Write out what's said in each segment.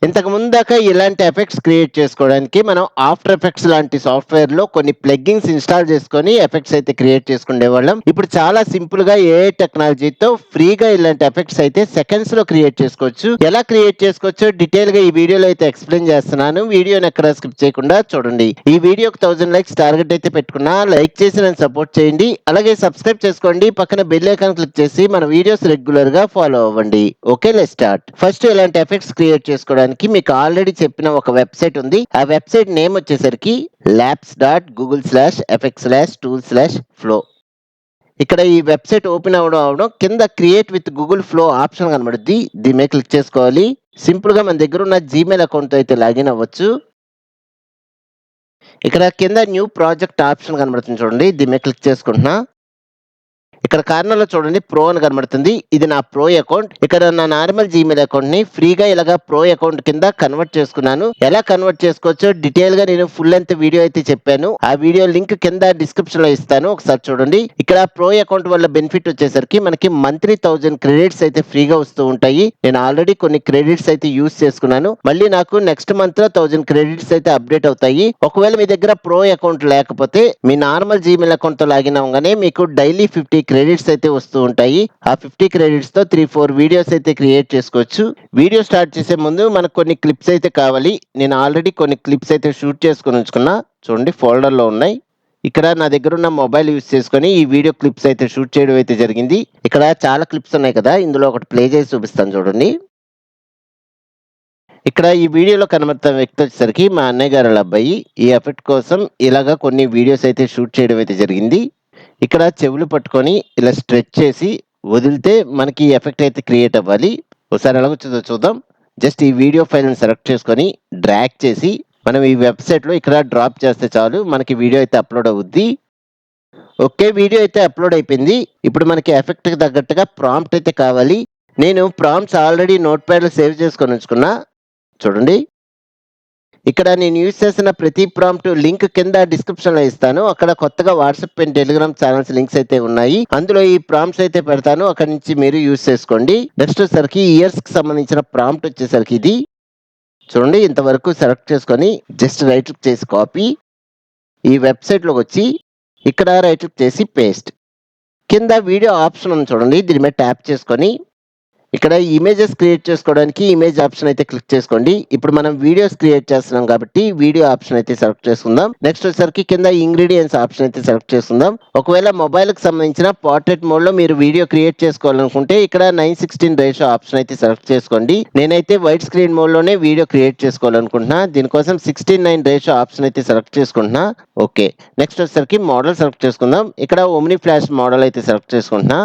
ఇంతకు ముందాక ఇలాంటి effects create చేసుకోవడానికి మనం ఆఫ్టర్ ఎఫెక్ట్స్ లాంటి సాఫ్ట్‌వేర్‌లో కొన్ని ప్లగిన్స్ ఇన్‌స్టాల్ చేసుకొని ఎఫెక్ట్స్ అయితే క్రియేట్ చేసుకునేవాళ్ళం. ఇప్పుడు చాలా సింపుల్‌గా ఏఐ టెక్నాలజీతో ఫ్రీగా ఇలాంటి ఎఫెక్ట్స్ అయితే సెకండ్స్‌లో క్రియేట్ చేసుకోవచ్చు. ఎలా క్రియేట్ చేసుకోవచ్చో డీటెయిల్‌గా ఈ వీడియోలో అయితే ఎక్స్‌ప్లెయిన్ చేస్తున్నాను. వీడియోని ఎక్కడ స్కిప్ చేయకుండా చూడండి. ఈ వీడియోకి 1000 లైక్స్ టార్గెట్ అయితే పెట్టుకున్నా. లైక్ చేసి నన్ను సపోర్ట్ చేయండి. అలాగే సబ్స్క్రైబ్ చేసుకోండి. పక్కన బెల్ ఐకాన్ క్లిక్ చేసి మన వీడియోస్ రెగ్యులర్‌గా ఫాలో అవ్వండి. Okay, let's start. ఫస్ట్ ఇలాంటి ఎఫెక్ట్స్ క్రియేట్ చేసుకోవడానికి మీకు ఆల్రెడీ చెప్పిన ఒక వెబ్‌సైట్ ఉంది. ఆ వెబ్‌సైట్ నేమ్ వచ్చేసరికి labs.google/fx/tool/flow. ఇక్కడ ఈ వెబ్‌సైట్ ఓపెన్ అవ్వడం కింద create with Google Flow option కనబడుద్ది. దీని మీద క్లిక్ చేసుకోవాలి. సింపుల్‌గా మన దగ్గర ఉన్న జీమెయిల్ అకౌంట్‌తో అయితే లాగిన్ అవ్వచ్చు. ఇక్కడ కింద న్యూ ప్రాజెక్ట్ ఆప్షన్ కనబడుతుంది చూడండి. దీని మీద క్లిక్ చేసుకుంటున్నా. ఇక్కడ కార్నర్‌లో చూడండి ప్రో అని కనబడుతుంది. ఇది నా ప్రో అకౌంట్. ఇక్కడ నా నార్మల్ జీమెయిల్ అకౌంట్‌ని ఫ్రీగా ఇలాగా ప్రో అకౌంట్ కింద కన్వర్ట్ చేసుకున్నాను. ఎలా కన్వర్ట్ చేసుకోవచ్చో డీటెయిల్‌గా నేను ఫుల్ లెంగ్త్ వీడియో అయితే చెప్పాను. ఆ వీడియో లింక్ కింద డిస్క్రిప్షన్‌లో ఇస్తాను. ఒకసారి చూడండి. ఇక్కడ ప్రో అకౌంట్ వల్ల బెనిఫిట్ వచ్చేసరికి మనకి మంత్లీ 1000 క్రెడిట్స్ అయితే ఫ్రీగా వస్తూ ఉంటాయి. నేను ఆల్రెడీ కొన్ని క్రెడిట్స్ అయితే యూజ్ చేసుకున్నాను. మళ్ళీ నాకు నెక్స్ట్ మంత్‌లో 1000 క్రెడిట్స్ అయితే అప్డేట్ అవుతాయి. ఒకవేళ మీ దగ్గర ప్రో అకౌంట్ లేకపోతే మీ నార్మల్ జీమెయిల్ అకౌంట్‌తో లాగిన్ అవ్వగానే మీకు డైలీ 50 క్రెడిట్స్ అయితే వస్తూ ఉంటాయి. ఆ 50 క్రెడిట్స్ తో 3-4 వీడియోస్ అయితే క్రియేట్ చేసుకోవచ్చు. వీడియో స్టార్ట్ చేసే ముందు మనకు కొన్ని క్లిప్స్ అయితే కావాలి. నేను ఆల్రెడీ కొన్ని క్లిప్స్ అయితే షూట్ చేసుకొని ఉంచుకున్నా. చూడండి ఫోల్డర్‌లో ఉన్నాయి. ఇక్కడ నా దగ్గర ఉన్న మొబైల్ యూజ్ చేసుకొని ఈ వీడియో క్లిప్స్ అయితే షూట్ చేయడం అయితే జరిగింది. ఇక్కడ చాలా క్లిప్స్ ఉన్నాయి కదా! ఇందులో ఒకటి ప్లే చేసి చూపిస్తాను చూడండి. ఇక్కడ ఈ వీడియోలో కనబడుతున్న వ్యక్తి వచ్చేసరికి మా అన్నయ్య గారి అబ్బాయి. ఈ ఎఫెక్ట్ కోసం ఇలాగా కొన్ని వీడియోస్ అయితే షూట్ చేయడం అయితే జరిగింది. ఇక్కడ చెవులు పట్టుకొని ఇలా స్ట్రెచ్ చేసి వదిలితే మనకి ఈ ఎఫెక్ట్ అయితే క్రియేట్ అవ్వాలి. ఒకసారి ఎలాగొచ్చిందో చూద్దాం. జస్ట్ ఈ వీడియో ఫైల్‌ని సెలెక్ట్ చేసుకొని డ్రాగ్ చేసి మనం ఈ వెబ్‌సైట్‌లో ఇక్కడ డ్రాప్ చేస్తే చాలు మనకి వీడియో అయితే అప్‌లోడ్ అవుద్ది. ఓకే, వీడియో అయితే అప్‌లోడ్ అయిపోయింది. ఇప్పుడు మనకి ఎఫెక్ట్‌కి తగ్గట్టుగా ప్రాంప్ట్ అయితే కావాలి. నేను ప్రాంప్ట్స్ ఆల్రెడీ నోట్‌ప్యాడ్‌లో సేవ్ చేసుకొని ఉంచుకున్నా. చూడండి. ఇక్కడ నేను యూజ్ చేసిన ప్రతి ప్రాంప్ట్ లింక్ కింద డిస్క్రిప్షన్‌లో ఇస్తాను. అక్కడ కొత్తగా WhatsApp and Telegram channels links అయితే ఉన్నాయి. అందులో ఈ ప్రాంప్ట్స్ అయితే పెడతాను. అక్కడి నుంచి మీరు యూజ్ చేసుకోండి. నెక్స్ట్ వచ్చేసరికి ఇయర్స్‌కి సంబంధించిన ప్రాంప్ట్ వచ్చేసరికి ఇది. చూడండి ఇంతవరకు సెలెక్ట్ చేసుకొని జస్ట్ రైట్ క్లిక్ చేసి కాపీ. ఈ వెబ్‌సైట్‌లోకి వచ్చి ఇక్కడ రైట్ క్లిక్ చేసి పేస్ట్. కింద వీడియో ఆప్షన్ ఉంది చూడండి. దీని మీద ట్యాప్ చేసుకొని ఇక్కడ ఇమేజెస్ క్రియేట్ చేసుకోవడానికి ఇమేజ్ ఆప్షన్ అయితే క్లిక్ చేసుకోండి. ఇప్పుడు మనం వీడియోస్ క్రియేట్ చేస్తున్నాం కాబట్టి వీడియో ఆప్షన్ అయితే సెలెక్ట్ చేసుకుందాం. నెక్స్ట్ వచ్చేసరికి కింద ఇంగ్రీడియెంట్స్ ఆప్షన్ అయితే సెలెక్ట్ చేసుకుందాం. ఒకవేళ మొబైల్‌కి సంబంధించిన పోర్ట్రేట్ మోడ్‌లో మీరు వీడియో క్రియేట్ చేసుకోవాలనుకుంటే ఇక్కడ 9:16 రేషియో ఆప్షన్ అయితే సెలెక్ట్ చేసుకోండి. నేనైతే వైట్ స్క్రీన్ మోడ్‌లోనే వీడియో క్రియేట్ చేసుకోవాలనుకుంటున్నా. దీనికోసం 16:9 రేషియో ఆప్షన్ అయితే సెలెక్ట్ చేసుకుంటున్నా. ఓకే. నెక్స్ట్ వచ్చేసరికి మోడల్ సెలెక్ట్ చేసుకుందాం. ఇక్కడ ఓమ్ని ఫ్లాష్ మోడల్ అయితే సెలెక్ట్ చేసుకుంటున్నా.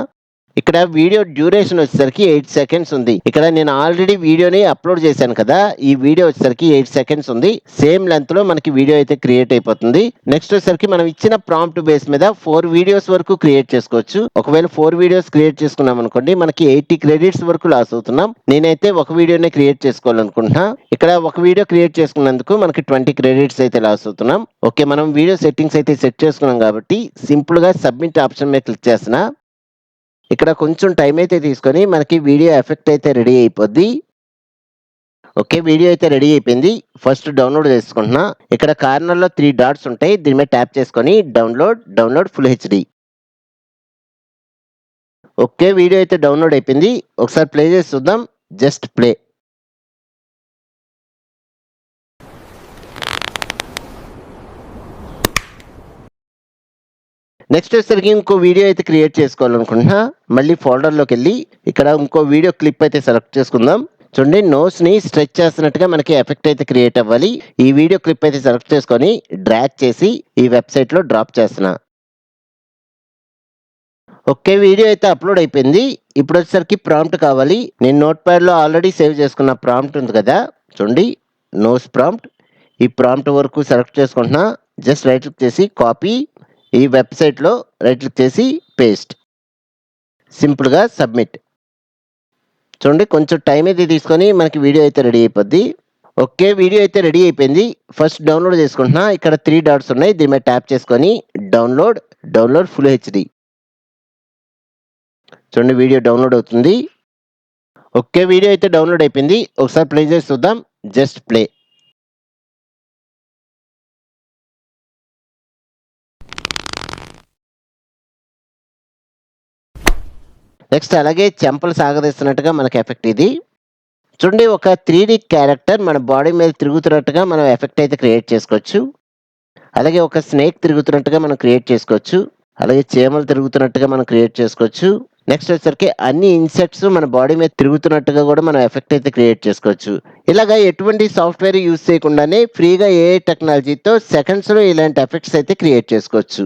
ఇక్కడ వీడియో డ్యూరేషన్ వచ్చేసరికి 8 సెకండ్స్ ఉంది. ఇక్కడ నేను ఆల్రెడీ వీడియోని అప్లోడ్ చేశాను కదా! ఈ వీడియో వచ్చేసరికి 8 సెకండ్స్ ఉంది. సేమ్ లెంగ్త్‌లో మనకి వీడియో అయితే క్రియేట్ అయిపోతుంది. నెక్స్ట్ వచ్చేసరికి మనం ఇచ్చిన ప్రాంప్ట్ బేస్ మీద 4 వీడియోస్ వరకు క్రియేట్ చేసుకోవచ్చు. ఒకవేళ 4 వీడియోస్ క్రియేట్ చేసుకున్నాం అనుకోండి మనకి 80 క్రెడిట్స్ వరకు లాస్ అవుతున్నాం. నేనైతే ఒక వీడియోనే క్రియేట్ చేసుకోవాలనుకుంటున్నా. ఇక్కడ ఒక వీడియో క్రియేట్ చేసుకున్నందుకు మనకి 20 క్రెడిట్స్ అయితే లాస్ అవుతున్నాం. ఓకే, మనం వీడియో సెట్టింగ్స్ అయితే సెట్ చేసుకున్నాం కాబట్టి సింపుల్‌గా సబ్మిట్ ఆప్షన్ మీద క్లిక్ చేస్తున్నా. ఇక్కడ కొంచెం టైం అయితే తీసుకొని మనకి వీడియో ఎఫెక్ట్ అయితే రెడీ అయిపోద్ది. ఓకే, వీడియో అయితే రెడీ అయిపోయింది. ఫస్ట్ డౌన్లోడ్ చేసుకుంటున్నా. ఇక్కడ కార్నర్‌లో 3 డాట్స్ ఉంటాయి. దీని మీద ట్యాప్ చేసుకొని download full HD. Okay, video అయితే డౌన్లోడ్ అయిపోయింది. ఒకసారి ప్లే చేసి చూద్దాం. Just play. నెక్స్ట్ వచ్చేసరికి ఇంకో వీడియో అయితే క్రియేట్ చేసుకోవాలనుకుంటున్నా. మళ్ళీ ఫోల్డర్‌లోకెళ్ళి ఇక్కడ ఇంకో వీడియో క్లిప్ అయితే సెలెక్ట్ చేసుకుందాం. చూడండి నోస్‌ని స్ట్రెచ్ చేస్తున్నట్టుగా మనకి ఎఫెక్ట్ అయితే క్రియేట్ అవ్వాలి. ఈ వీడియో క్లిప్ అయితే సెలెక్ట్ చేసుకొని డ్రాగ్ చేసి ఈ వెబ్‌సైట్‌లో డ్రాప్ చేస్తున్నా. ఓకే, వీడియో అయితే అప్‌లోడ్ అయిపోయింది. ఇప్పుడు వచ్చేసరికి ప్రాంప్ట్ కావాలి. నేను నోట్‌ప్యాడ్‌లో ఆల్రెడీ సేవ్ చేసుకున్న ప్రాంప్ట్ ఉంది కదా! చూడండి నోస్ ప్రాంప్ట్. ఈ ప్రాంప్ట్ వరకు సెలెక్ట్ చేసుకుంటున్నా. జస్ట్ రైట్ క్లిక్ చేసి కాపీ. ఈ వెబ్‌సైట్‌లో రైట్ క్లిక్ చేసి పేస్ట్. సింపుల్‌గా సబ్మిట్. చూడండి కొంచెం టైం అయితే తీసుకొని మనకి వీడియో అయితే రెడీ అయిపోద్ది. ఓకే, వీడియో అయితే రెడీ అయిపోయింది. ఫస్ట్ డౌన్లోడ్ చేసుకుంటున్నా. ఇక్కడ 3 డాట్స్ ఉన్నాయి. దీని మీద ట్యాప్ చేసుకొని డౌన్లోడ్ ఫుల్ హెచ్‌డి. చూడండి వీడియో డౌన్లోడ్ అవుతుంది. ఓకే, వీడియో అయితే డౌన్లోడ్ అయిపోయింది. ఒకసారి ప్లే చేసి చూద్దాం. Just play. నెక్స్ట్ అలాగే చెంపలు సాగదీస్తున్నట్టుగా మనకి ఎఫెక్ట్ ఇది. చూడండి, ఒక 3D క్యారెక్టర్ మన బాడీ మీద తిరుగుతున్నట్టుగా మనం ఎఫెక్ట్ అయితే క్రియేట్ చేసుకోవచ్చు. అలాగే ఒక స్నేక్ తిరుగుతున్నట్టుగా మనం క్రియేట్ చేసుకోవచ్చు. అలాగే చీమలు తిరుగుతున్నట్టుగా మనం క్రియేట్ చేసుకోవచ్చు. నెక్స్ట్ వచ్చేసరికి అన్ని ఇన్సెక్ట్స్ మన బాడీ మీద తిరుగుతున్నట్టుగా కూడా మనం ఎఫెక్ట్ అయితే క్రియేట్ చేసుకోవచ్చు. ఇలాగ ఎటువంటి సాఫ్ట్‌వేర్ యూజ్ చేయకుండానే ఫ్రీగా ఏఐ టెక్నాలజీతో సెకండ్స్‌లో ఇలాంటి ఎఫెక్ట్స్ అయితే క్రియేట్ చేసుకోవచ్చు.